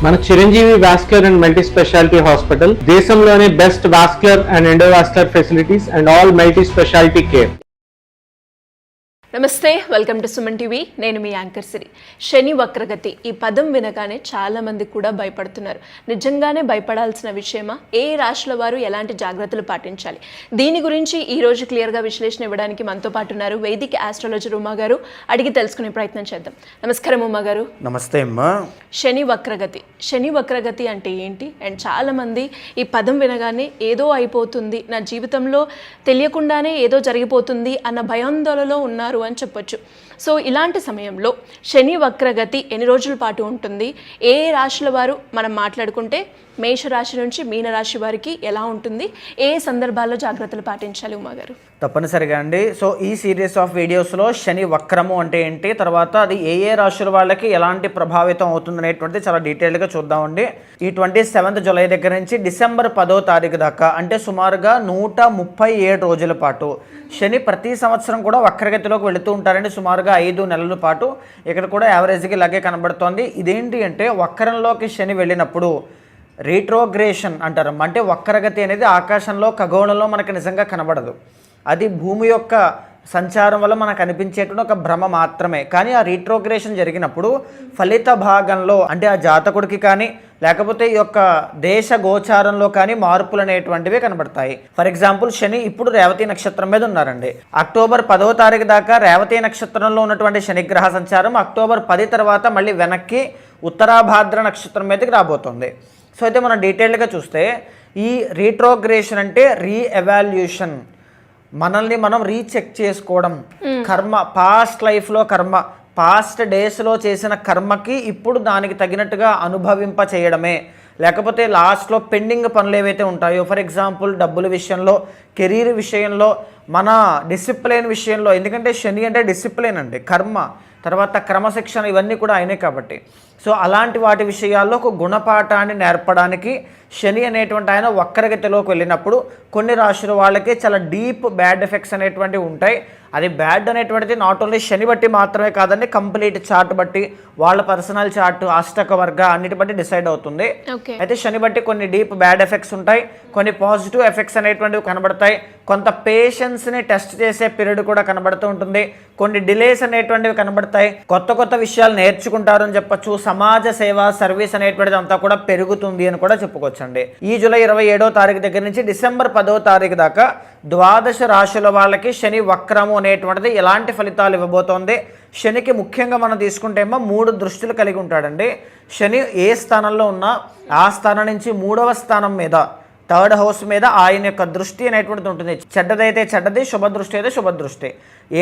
మన Chiranjeevi vascular and multi specialty hospital దేశంలోనే best vascular and endovascular facilities and all multi specialty care. నమస్తే, welcome to Suman TV. నేను మీ anchor సిరి. శని వక్రగతి ఈ పదం వినగానే చాలా మంది కూడా భయపడుతున్నారు. నిజంగానే భయపడాల్సిన విషయమా? ఏ రాశుల వారు ఎలాంటి జాగ్రత్తలు పాటించాలి? దీని గురించి ఈ రోజు క్లియర్గా విశ్లేషణ ఇవ్వడానికి మనతో పాటు ఉన్నారు వైదిక్ ఆస్ట్రాలజర్ ఉమా గారు. అడిగి తెలుసుకునే ప్రయత్నం చేద్దాం. నమస్కారం ఉమా గారు. నమస్తే అమ్మా. శని వక్రగతి అంటే ఏంటి? అండ్ చాలా మంది ఈ పదం వినగానే ఏదో అయిపోతుంది, నా జీవితంలో తెలియకుండానే ఏదో జరిగిపోతుంది అన్న భయాందోళనలో ఉన్నారు అని చెప్పొచ్చు. సో ఇలాంటి సమయంలో శని వక్రగతి ఎన్ని రోజుల పాటు ఉంటుంది? ఏ రాశుల వారు మనం మాట్లాడుకుంటే మేషరాశి నుంచి మీనరాశి వారికి ఎలా ఉంటుంది? ఏ సందర్భాల్లో జాగ్రత్తలు పాటించాలి ఉమాగారు? తప్పనిసరిగా అండి. సో ఈ సిరీస్ ఆఫ్ వీడియోస్లో శని వక్రము అంటే ఏంటి, తర్వాత అది ఏ రాశుల వాళ్ళకి ఎలాంటి ప్రభావితం అవుతుంది అనేటువంటిది చాలా డీటెయిల్గా చూద్దామండి. ఈ 27th జూలై దగ్గర నుంచి డిసెంబర్ 10వ తారీఖు దాకా, అంటే సుమారుగా 137 రోజుల పాటు శని ప్రతి సంవత్సరం కూడా వక్రగతిలోకి వెళుతూ ఉంటారండి. సుమారుగా 5 నెలల పాటు ఇక్కడ కూడా యావరేజ్కి ఇలాగే కనబడుతోంది. ఇదేంటి అంటే వక్రంలోకి శని వెళ్ళినప్పుడు రీట్రోగ్రేషన్ అంటారు. అంటే వక్రగతి అనేది ఆకాశంలో ఖగోళంలో మనకు నిజంగా కనబడదు. అది భూమి యొక్క సంచారం వల్ల మనకు అనిపించేటువంటి ఒక భ్రమ మాత్రమే. కానీ ఆ రీట్రోగ్రేషన్ జరిగినప్పుడు ఫలిత భాగంలో, అంటే ఆ జాతకుడికి కానీ లేకపోతే ఈ యొక్క దేశ గోచారంలో కానీ మార్పులు అనేటువంటివి కనబడతాయి. ఫర్ ఎగ్జాంపుల్ శని ఇప్పుడు రేవతి నక్షత్రం మీద ఉన్నారండి. అక్టోబర్ 10వ తారీఖు దాకా రేవతి నక్షత్రంలో ఉన్నటువంటి శనిగ్రహ సంచారం అక్టోబర్ 10 తర్వాత మళ్ళీ వెనక్కి ఉత్తరాభాద్ర నక్షత్రం మీదకి రాబోతుంది. సో అయితే మనం డీటెయిల్గా చూస్తే ఈ రీట్రోగ్రేషన్ అంటే రీఎవాల్యూషన్, మనల్ని మనం రీచెక్ చేసుకోవడం. కర్మ, పాస్ట్ లైఫ్లో కర్మ, పాస్ట్ డేస్లో చేసిన కర్మకి ఇప్పుడు దానికి తగినట్టుగా అనుభవింప చేయడమే. లేకపోతే లాస్ట్లో పెండింగ్ పనులు ఏవైతే ఉంటాయో, ఫర్ ఎగ్జాంపుల్ డబ్బుల విషయంలో, కెరీర్ విషయంలో, మన డిసిప్లిన్ విషయంలో, ఎందుకంటే శని అంటే డిసిప్లిన్ అండి, కర్మ, తర్వాత క్రమశిక్షణ, ఇవన్నీ కూడా అయినాయి కాబట్టి. సో అలాంటి వాటి విషయాల్లో ఒక గుణపాఠాన్ని నేర్పడానికి శని అనేటువంటి ఆయన వక్రగతిలోకి వెళ్ళినప్పుడు కొన్ని రాశుల వాళ్ళకి చాలా డీప్ బ్యాడ్ ఎఫెక్ట్స్ అనేటువంటివి ఉంటాయి. అది బ్యాడ్ అనేటువంటిది నాట్ ఓన్లీ శని బట్టి మాత్రమే కాదండి, కంప్లీట్ చార్ట్ బట్టి, వాళ్ళ పర్సనల్ చార్ట్, అష్టక వర్గ అన్నిటి బట్టి డిసైడ్ అవుతుంది. అయితే శని బట్టి కొన్ని డీప్ బ్యాడ్ ఎఫెక్ట్స్ ఉంటాయి, కొన్ని పాజిటివ్ ఎఫెక్ట్స్ అనేటువంటివి కనబడతాయి, కొంత పేషెన్స్ని టెస్ట్ చేసే పీరియడ్ కూడా కనబడుతూ ఉంటుంది, కొన్ని డిలేస్ అనేటువంటివి కనబడతాయి, కొత్త విషయాలు నేర్చుకుంటారు అని చెప్పొచ్చు, సమాజ సేవ సర్వీస్ అనేటువంటిది అంతా కూడా పెరుగుతుంది అని కూడా చెప్పుకోవచ్చండి. ఈ జూలై 27వ తారీఖు దగ్గర నుంచి డిసెంబర్ 10వ తారీఖు దాకా 12 రాశుల వాళ్ళకి శని వక్రము అనేటువంటిది ఎలాంటి ఫలితాలు ఇవ్వబోతోంది? శనికి ముఖ్యంగా మనం తీసుకుంటే ఏమో 3 దృష్టిలు కలిగి ఉంటాడండి. శని ఏ స్థానంలో ఉన్నా ఆ స్థానం నుంచి 3వ స్థానం మీద, 3rd హౌస్ మీద ఆయన యొక్క దృష్టి అనేటువంటిది ఉంటుంది. చెడ్డదైతే చెడ్డది, శుభ దృష్టి అయితే శుభ దృష్టి.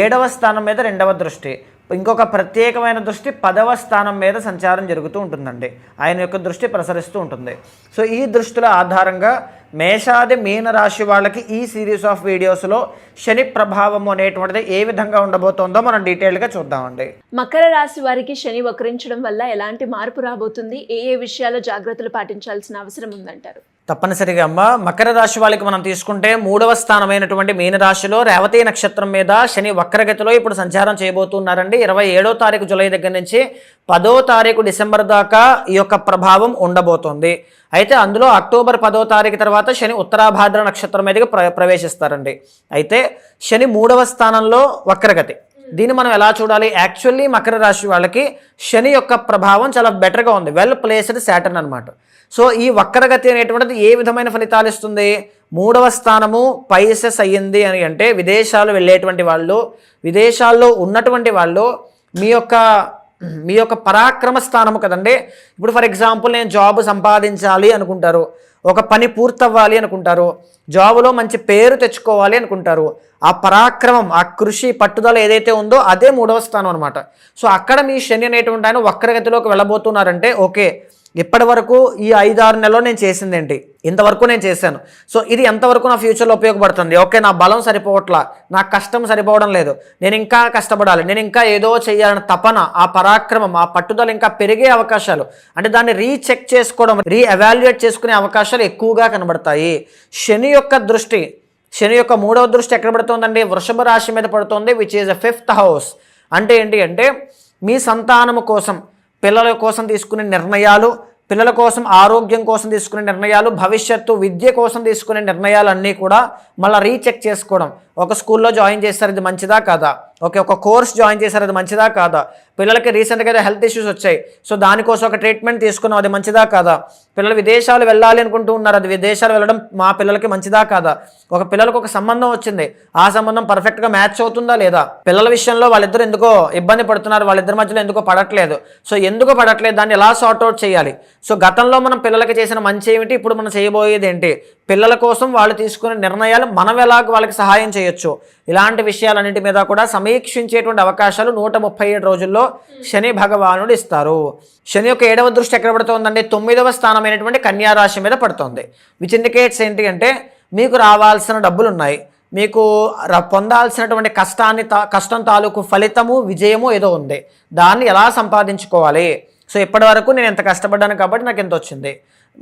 7వ స్థానం మీద 2వ దృష్టి, ఇంకొక ప్రత్యేకమైన దృష్టి 10వ స్థానం మీద సంచారం జరుగుతూ ఉంటుందండి. ఆయన యొక్క దృష్టి ప్రసరిస్తూ ఉంటుంది. సో ఈ దృష్టిల ఆధారంగా మేషాది మీన రాశి వాళ్ళకి ఈ సిరీస్ ఆఫ్ వీడియోస్లో శని ప్రభావం అనేటువంటిది ఏ విధంగా ఉండబోతోందో మనం డీటెయిల్గా చూద్దామండి. మకర రాశి వారికి శని వక్రించడం వల్ల ఎలాంటి మార్పు రాబోతుంది? ఏ విషయాల్లో జాగ్రత్తలు పాటించాల్సిన అవసరం ఉందంటారు? తప్పనిసరిగా అమ్మ, మకర రాశి వాళ్ళకి మనం తీసుకుంటే 3వ స్థానమైనటువంటి మీనరాశిలో రేవతి నక్షత్రం మీద శని వక్రగతిలో ఇప్పుడు సంచారం చేయబోతున్నారండి. 27వ తారీఖు జూలై దగ్గర నుంచి 10వ తారీఖు డిసెంబర్ దాకా ఈ యొక్క ప్రభావం ఉండబోతోంది. అయితే అందులో అక్టోబర్ 10వ తారీఖు తర్వాత శని ఉత్తరాభాద్ర నక్షత్రం మీదకి ప్రవేశిస్తారండి. అయితే శని 3వ స్థానంలో వక్రగతి. దీన్ని మనం ఎలా చూడాలి? యాక్చువల్లీ మకర రాశి వాళ్ళకి శని యొక్క ప్రభావం చాలా బెటర్గా ఉంది, వెల్ ప్లేస్డ్ శాటర్న్ అనమాట. సో ఈ వక్రగతి అనేటువంటిది ఏ విధమైన ఫలితాలు ఇస్తుంది? 3వ స్థానము పైసెస్ అయ్యింది అని అంటే విదేశాలు వెళ్ళేటువంటి వాళ్ళు, విదేశాల్లో ఉన్నటువంటి వాళ్ళు మీ యొక్క పరాక్రమ స్థానము కదండి. ఇప్పుడు ఫర్ ఎగ్జాంపుల్ నేను జాబ్ సంపాదించాలి అనుకుంటారు, ఒక పని పూర్తవ్వాలి అనుకుంటారు, జాబులో మంచి పేరు తెచ్చుకోవాలి అనుకుంటారు. ఆ పరాక్రమం, ఆ కృషి, పట్టుదల ఏదైతే ఉందో అదే 3వ స్థానం అనమాట. సో అక్కడ మీ శని అనేటువంటి ఆయన వక్రగతిలోకి వెళ్ళబోతున్నారంటే ఓకే, ఇప్పటి వరకు ఈ 5-6 నెలలో నేను చేసింది ఏంటి, ఇంతవరకు నేను చేశాను, సో ఇది ఎంతవరకు నా ఫ్యూచర్లో ఉపయోగపడుతుంది, ఓకే నా బలం సరిపోవట్లా, నా కష్టం సరిపోవడం లేదు, నేను ఇంకా కష్టపడాలి, నేను ఇంకా ఏదో చేయాలని తపన, ఆ పరాక్రమం, ఆ పట్టుదల ఇంకా పెరిగే అవకాశాలు, అంటే దాన్ని రీచెక్ చేసుకోవడం, రీఎవాల్యుయేట్ చేసుకునే అవకాశాలు ఎక్కువగా కనబడతాయి. శని యొక్క దృష్టి, శని యొక్క 3వ దృష్టి ఎక్కడ పడుతుందండి? వృషభ రాశి మీద పడుతుంది, విచ్ ఈజ్ 5th హౌస్. అంటే ఏంటి అంటే మీ సంతానము కోసం, పిల్లల కోసం తీసుకునే నిర్ణయాలు, పిల్లల కోసం ఆరోగ్యం కోసం తీసుకునే నిర్ణయాలు, భవిష్యత్తు విద్య కోసం తీసుకునే నిర్ణయాలన్నీ కూడా మళ్ళీ రీచెక్ చేసుకోవడం. ఒక స్కూల్లో జాయిన్ చేస్తారు, ఇది మంచిదా కాదా, ఒక కోర్స్ జాయిన్ చేశారు, అది మంచిదా కాదా, పిల్లలకి రీసెంట్గా ఏదో హెల్త్ ఇష్యూస్ వచ్చాయి, సో దానికోసం ఒక ట్రీట్మెంట్ తీసుకున్నాం, అది మంచిదా కాదా, పిల్లలు విదేశాలు వెళ్ళాలి అనుకుంటూ ఉన్నారు, అది విదేశాలు వెళ్ళడం మా పిల్లలకి మంచిదా కాదా, ఒక పిల్లలకు ఒక సంబంధం వచ్చింది, ఆ సంబంధం పర్ఫెక్ట్గా మ్యాచ్ అవుతుందా లేదా, పిల్లల విషయంలో వాళ్ళిద్దరు ఎందుకో ఇబ్బంది పడుతున్నారు, వాళ్ళిద్దరి మధ్యలో ఎందుకో పడట్లేదు, సో ఎందుకు పడట్లేదు దాన్ని ఎలా సార్ట్అవుట్ చేయాలి. సో గతంలో మనం పిల్లలకి చేసిన మంచి ఏమిటి, ఇప్పుడు మనం చేయబోయేది ఏంటి, పిల్లల కోసం వాళ్ళు తీసుకునే నిర్ణయాలు మనం ఎలాగ వాళ్ళకి సహాయం చేయొచ్చు, ఇలాంటి విషయాలన్నింటి మీద కూడా సమీక్షించేటువంటి అవకాశాలు 137 రోజుల్లో శని భగవానుడు ఇస్తారు. శని యొక్క 7వ దృష్టి ఎక్కడ పడుతుందండి, 9వ స్థానమైనటువంటి కన్యా రాశి మీద పడుతుంది. విచ్ ఇండికేట్స్ ఏంటి అంటే మీకు రావాల్సిన డబ్బులు ఉన్నాయి, మీకు పొందాల్సినటువంటి కష్టం తాలూకు ఫలితము విజయము ఏదో ఉంది, దాన్ని ఎలా సంపాదించుకోవాలి. సో ఇప్పటి వరకు నేను ఎంత కష్టపడ్డాను కాబట్టి నాకు ఎంత వచ్చింది,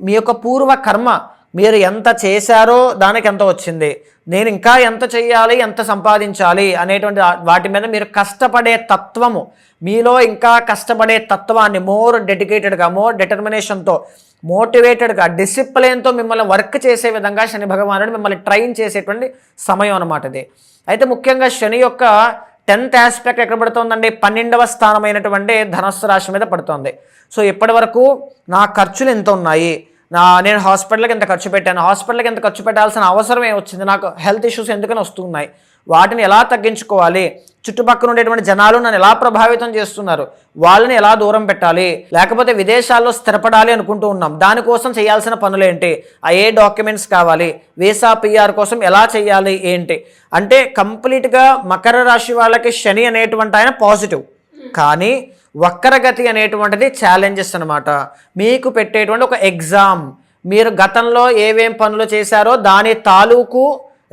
మీ యొక్క పూర్వ కర్మ మీరు ఎంత చేశారో దానికి ఎంత వచ్చింది, నేను ఇంకా ఎంత చేయాలి, ఎంత సంపాదించాలి అనేటువంటి వాటి మీద మీరు కష్టపడే తత్వము, మీలో ఇంకా కష్టపడే తత్వాన్ని మోర్ డెడికేటెడ్గా, మోర్ డిటర్మినేషన్తో, మోటివేటెడ్గా, డిసిప్లిన్తో మిమ్మల్ని వర్క్ చేసే విధంగా శని భగవానుడు మిమ్మల్ని ట్రైన్ చేసేటువంటి సమయం అన్నమాట ఇది. అయితే ముఖ్యంగా శని యొక్క 10th ఆస్పెక్ట్ ఎక్కడ పడుతుందండి, 12వ స్థానమైనటువంటి ధనస్సు రాశి మీద పడుతుంది. సో ఇప్పటి వరకు నా ఖర్చులు ఎంత ఉన్నాయి, నేను హాస్పిటల్కి ఎంత ఖర్చు పెట్టాను, హాస్పిటల్కి ఎంత ఖర్చు పెట్టాల్సిన అవసరం ఏమొచ్చింది, నాకు హెల్త్ ఇష్యూస్ ఎందుకని వస్తున్నాయి, వాటిని ఎలా తగ్గించుకోవాలి, చుట్టుపక్కల ఉండేటువంటి జనాలు నన్ను ఎలా ప్రభావితం చేస్తున్నారు, వాళ్ళని ఎలా దూరం పెట్టాలి, లేకపోతే విదేశాల్లో స్థిరపడాలి అనుకుంటూ ఉన్నాం, దానికోసం చేయాల్సిన పనులేంటి, ఏ డాక్యుమెంట్స్ కావాలి, వీసా PR కోసం ఎలా చేయాలి ఏంటి అంటే కంప్లీట్గా మకర రాశి వాళ్ళకి శని అనేటువంటి ఆయన పాజిటివ్, కానీ వక్రగతి అనేటువంటిది ఛాలెంజెస్ అనమాట. మీకు పెట్టేటువంటి ఒక ఎగ్జామ్, మీరు గతంలో ఏవేం పనులు చేశారో దాని తాలూకు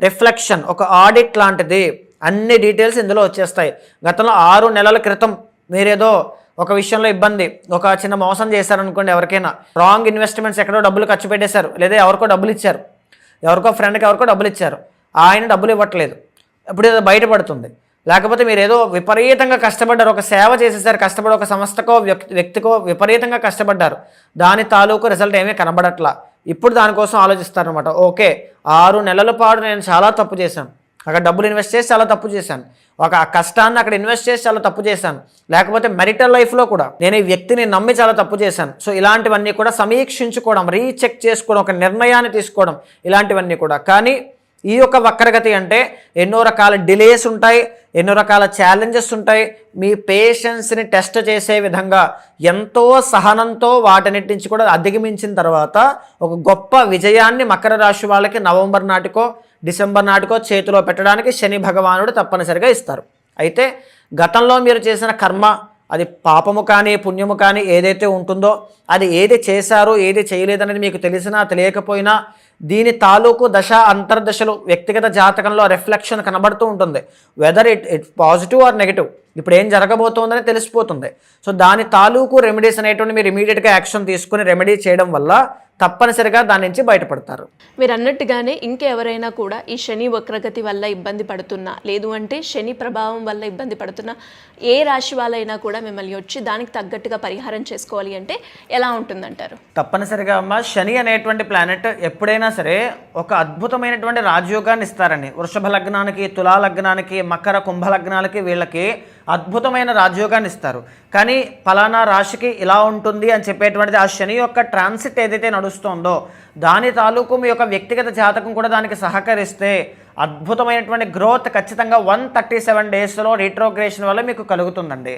రిఫ్లెక్షన్, ఒక ఆడిట్ లాంటిది, అన్ని డీటెయిల్స్ ఇందులో వచ్చేస్తాయి. గతంలో 6 నెలల క్రితం మీరేదో ఒక విషయంలో ఇబ్బంది, ఒక చిన్న మోసం చేశారనుకోండి, ఎవరికైనా రాంగ్ ఇన్వెస్ట్మెంట్స్ ఎక్కడో డబ్బులు ఖర్చు పెట్టేశారు, లేదా ఎవరికో డబ్బులు ఇచ్చారు, ఎవరికో ఫ్రెండ్కి ఎవరికో డబ్బులు ఇచ్చారు, ఆయన డబ్బులు ఇవ్వట్లేదు, ఇప్పుడు ఏదో బయటపడుతుంది. లేకపోతే మీరు ఏదో విపరీతంగా కష్టపడ్డారు, ఒక సేవ చేసేసారు, కష్టపడి ఒక సంస్థకో వ్యక్తికో విపరీతంగా కష్టపడ్డారు, దాని తాలూకు రిజల్ట్ ఏమీ కనబడట్లా, ఇప్పుడు దానికోసం ఆలోచిస్తారనమాట. ఓకే, 6 నెలల పాటు నేను చాలా తప్పు చేశాను, అక్కడ డబ్బులు ఇన్వెస్ట్ చేసి చాలా తప్పు చేశాను, ఒక కష్టాన్ని అక్కడ ఇన్వెస్ట్ చేసి చాలా తప్పు చేశాను, లేకపోతే మెరిటల్ లైఫ్లో కూడా నేను ఈ వ్యక్తిని నమ్మి చాలా తప్పు చేశాను. సో ఇలాంటివన్నీ కూడా సమీక్షించుకోవడం, రీచెక్ చేసుకోవడం, ఒక నిర్ణయాన్ని తీసుకోవడం, ఇలాంటివన్నీ కూడా. కానీ ఈ యొక్క వక్రగతి అంటే ఎన్నో రకాల డిలేస్ ఉంటాయి, ఎన్నో రకాల ఛాలెంజెస్ ఉంటాయి, మీ పేషెన్స్ని టెస్ట్ చేసే విధంగా ఎంతో సహనంతో వాటన్నిటి నుంచి కూడా అధిగమించిన తర్వాత ఒక గొప్ప విజయాన్ని మకర రాశి వాళ్ళకి నవంబర్ నాటికో డిసెంబర్ నాటికో చేతిలో పెట్టడానికి శని భగవానుడు తప్పనిసరిగా ఇస్తారు. అయితే గతంలో మీరు చేసిన కర్మ, అది పాపము కానీ పుణ్యము కానీ ఏదైతే ఉంటుందో, అది ఏది చేశారో ఏది చేయలేదనేది మీకు తెలిసినా తెలియకపోయినా దీని తాలూకు దశ అంతర్దశలు వ్యక్తిగత జాతకంలో రిఫ్లెక్షన్ కనబడుతూ ఉంటుంది. Whether it positive or negative, ఇప్పుడు ఏం జరగబోతోందని తెలిసిపోతుంది. సో దాని తాలూకు రెమెడీస్ అనేటువంటి మీరు ఇమీడియట్గా యాక్షన్ తీసుకుని రెమెడీ చేయడం వల్ల తప్పనిసరిగా దాని నుంచి బయటపడతారు. మీరు అన్నట్టుగానే ఇంకెవరైనా కూడా ఈ శని వక్రగతి వల్ల ఇబ్బంది పడుతున్నా, లేదు అంటే శని ప్రభావం వల్ల ఇబ్బంది పడుతున్నా, ఏ రాశి వాళ్ళైనా కూడా మిమ్మల్ని వచ్చి దానికి తగ్గట్టుగా పరిహారం చేసుకోవాలి అంటే ఎలా ఉంటుందంటారు? తప్పనిసరిగా అమ్మ, శని అనేటువంటి ప్లానెట్ ఎప్పుడైనా సరే ఒక అద్భుతమైనటువంటి రాజయోగాన్ని ఇస్తారని. వృషభ లగ్నానికి, తులా లగ్నానికి, మకర కుంభ లగ్నాలకి వీళ్ళకి అద్భుతమైన రాజయోగాన్ని ఇస్తారు. కానీ ఫలానా రాశికి ఇలా ఉంటుంది అని చెప్పేటువంటిది ఆ శని యొక్క ట్రాన్సిట్ ఏదైతే నడుస్తుందో దాని తాలూకు మీ యొక్క వ్యక్తిగత జాతకం కూడా దానికి సహకరిస్తే అద్భుతమైనటువంటి గ్రోత్ ఖచ్చితంగా 137 డేస్లో రీట్రోగ్రేషన్ వల్ల మీకు కలుగుతుందండి.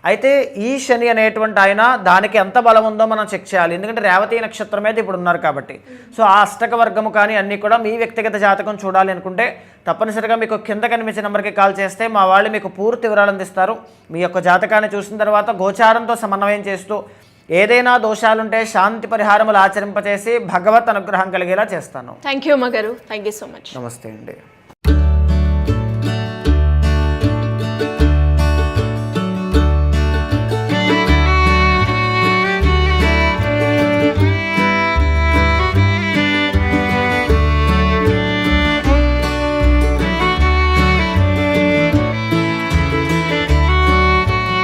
అయితే ఈ శని అనేటువంటి ఆయన దానికి ఎంత బలం ఉందో మనం చెక్ చేయాలి, ఎందుకంటే రేవతి నక్షత్రం మీద ఇప్పుడు ఉన్నారు కాబట్టి. సో ఆ అష్టక వర్గము కానీ అన్నీ కూడా మీ వ్యక్తిగత జాతకం చూడాలి అనుకుంటే తప్పనిసరిగా మీకు కింద కనిపించే నెంబర్కి కాల్ చేస్తే మా వాళ్ళు మీకు పూర్తి వివరాలు అందిస్తారు. మీ యొక్క జాతకాన్ని చూసిన తర్వాత గోచారంతో సమన్వయం చేస్తూ ఏదైనా దోషాలుంటే శాంతి పరిహారములు ఆచరింపచేసి భగవత్ అనుగ్రహం కలిగేలా చేస్తాను. థ్యాంక్ యూ అమ్మగారు, థ్యాంక్ యూ సో మచ్. నమస్తే అండి.